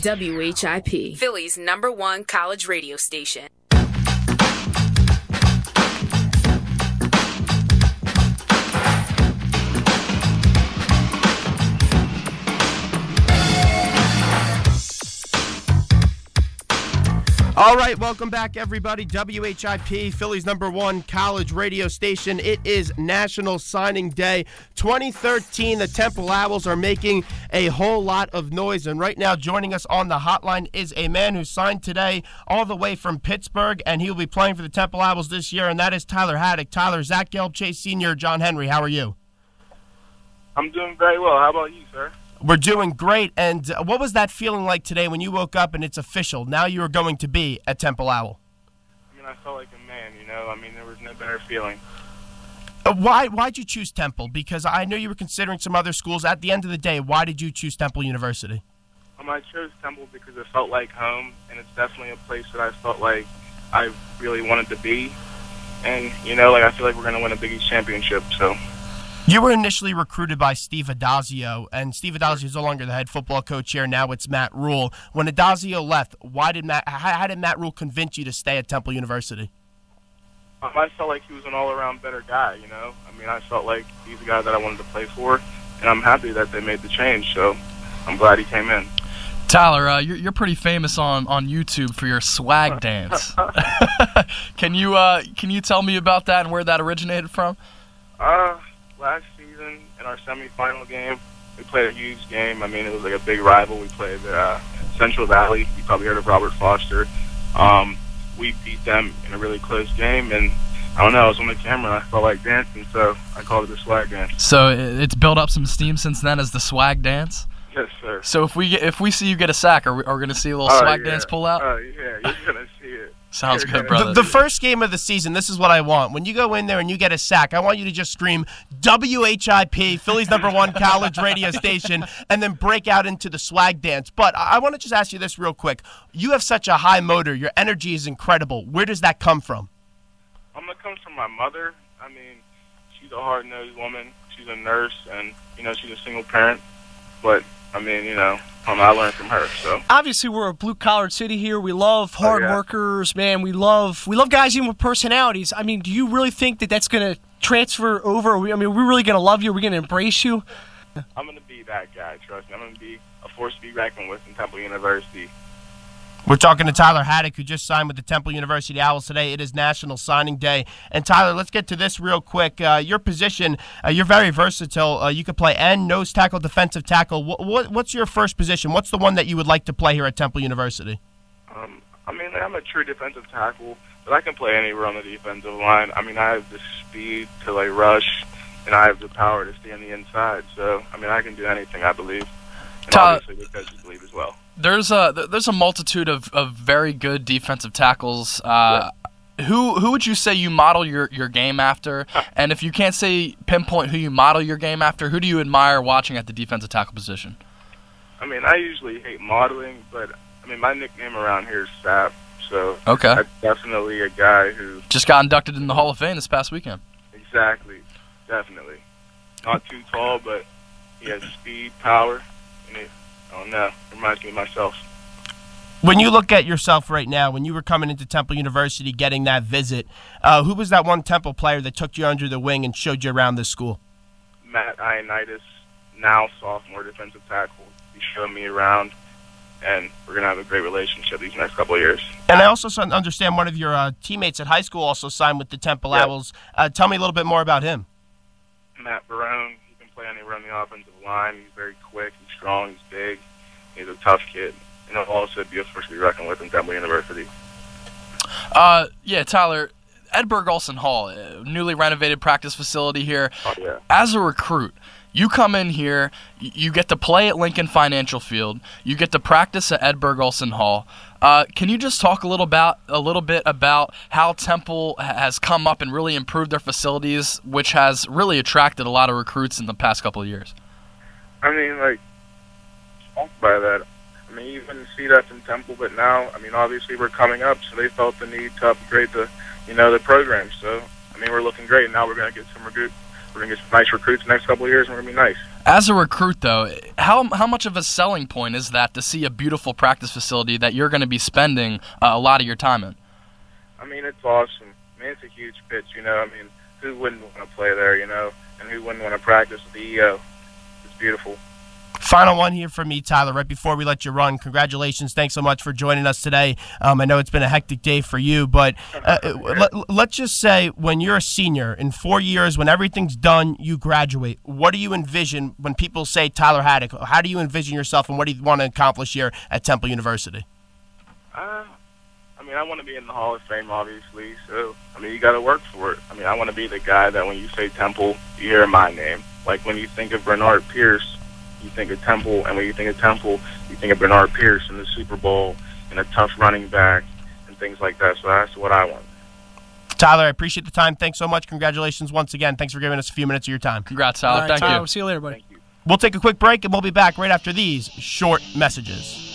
WHIP, Philly's #1 college radio station. All right, welcome back, everybody. WHIP, Philly's #1 college radio station. It is National Signing Day 2013. The Temple Owls are making a whole lot of noise, and right now joining us on the hotline is a man who signed today all the way from Pittsburgh, and he will be playing for the Temple Owls this year, and that is Tyler Haddock. Tyler, Zach Gelb, Chase Sr., John Henry, how are you? I'm doing very well. How about you, sir? We're doing great. And what was that feeling like today when you woke up and it's official? Now you are going to be a Temple Owl. I mean, I felt like a man, you know. I mean, there was no better feeling. Why'd you choose Temple? Because I know you were considering some other schools. At the end of the day, why did you choose Temple University? I chose Temple because it felt like home, and it's definitely a place that I felt like I really wanted to be. And, you know, like I feel like we're going to win a Big East championship, so... You were initially recruited by Steve Adazio, and Steve Adazio is no longer the head football coach here. Now it's Matt Rule. When Adazio left, how did Matt Rule convince you to stay at Temple University? I felt like he was an all-around better guy, you know. I mean, I felt like he's the guy that I wanted to play for, and I'm happy that they made the change, so I'm glad he came in. Tyler, you're pretty famous on YouTube for your swag dance. Can you tell me about that and where that originated from? Last season, in our semifinal game, we played a huge game. I mean, it was like a big rival. We played Central Valley. You probably heard of Robert Foster. We beat them in a really close game, and I don't know, I was on the camera and I felt like dancing, so I called it the swag dance. So it's built up some steam since then as the swag dance? Yes, sir. So if we see you get a sack, are we going to see a little swag dance pull out? Oh, yeah, you're going to see it. Sounds good, brother. The first game of the season, this is what I want. When you go in there and you get a sack, I want you to just scream WHIP, Philly's #1 college radio station, and then break out into the swag dance. But I want to just ask you this real quick. You have such a high motor. Your energy is incredible. Where does that come from? It comes from my mother. I mean, she's a hard-nosed woman. She's a nurse, and, you know, she's a single parent. But, I mean, you know, I learned from her. So obviously, we're a blue-collar city here. We love hard workers, man. We love guys even with personalities. I mean, do you really think that that's going to transfer over? I mean, we're really going to love you. We're going to embrace you. I'm going to be that guy. Trust me. I'm going to be a force to be reckoned with in Temple University. We're talking to Tyler Haddock, who just signed with the Temple University Owls today. It is National Signing Day. And, Tyler, let's get to this real quick. Your position, you're very versatile. You could play end, nose tackle, defensive tackle. What's your first position? What's the one that you would like to play here at Temple University? I mean, I'm a true defensive tackle, but I can play anywhere on the defensive line. I mean, I have the speed to, like, rush, and I have the power to stay on the inside. So, I mean, I can do anything, I believe. And obviously the coaches believe as well. There's a multitude of very good defensive tackles. Who would you say you model your game after? And if you can't pinpoint who you model your game after, who do you admire watching at the defensive tackle position? I mean, I usually hate modeling, but I mean, my nickname around here is Sap. So okay, I'm definitely a guy who just got inducted in the Hall of Fame this past weekend. Exactly, definitely. Not too tall, but he has speed, power, and I don't know, it reminds me of myself. When you look at yourself right now, when you were coming into Temple University getting that visit, who was that one Temple player that took you under the wing and showed you around this school? Matt Ioannidis, now sophomore defensive tackle. He showed me around, and we're going to have a great relationship these next couple of years. And I also understand one of your teammates at high school also signed with the Temple Owls. Tell me a little bit more about him. Matt Barone. He can play anywhere on the offensive line. He's very quick, he's strong, he's big. He's a tough kid. And he'll also be a force to be reckoned with in Temple University. Yeah, Tyler, Edberg Olson Hall, newly renovated practice facility here. Oh, yeah. As a recruit, you come in here, you get to play at Lincoln Financial Field, you get to practice at Edberg Olson Hall. Can you just talk a little bit about how Temple has come up and really improved their facilities, which has really attracted a lot of recruits in the past couple of years? I mean, like, shocked by that. I mean, you wouldn't see that in Temple, but now, I mean, obviously we're coming up, so they felt the need to upgrade the program. So, I mean, we're looking great. Now we're going to get some we're gonna get some nice recruits the next couple of years, and we're gonna be nice. As a recruit, though, how much of a selling point is that to see a beautiful practice facility that you're going to be spending a lot of your time in? I mean, it's awesome. I mean, it's a huge pitch, you know. I mean, who wouldn't want to play there, you know? And who wouldn't want to practice with the EO? It's beautiful. Final one here from me, Tyler, right before we let you run. Congratulations. Thanks so much for joining us today. I know it's been a hectic day for you, but let's just say when you're a senior, in 4 years, when everything's done, you graduate. What do you envision when people say Tyler Haddock? How do you envision yourself, and what do you want to accomplish here at Temple University? I mean, I want to be in the Hall of Fame, obviously. So, I mean, you got to work for it. I mean, I want to be the guy that when you say Temple, you hear my name. Like when you think of Bernard Pierce, you think of Temple, and when you think of Temple, you think of Bernard Pierce in the Super Bowl and a tough running back and things like that. So that's what I want. Tyler, I appreciate the time. Thanks so much. Congratulations once again. Thanks for giving us a few minutes of your time. Congrats, Tyler. All right, Thank Tyler, you. We'll see you later, buddy. Thank you. We'll take a quick break, and we'll be back right after these short messages.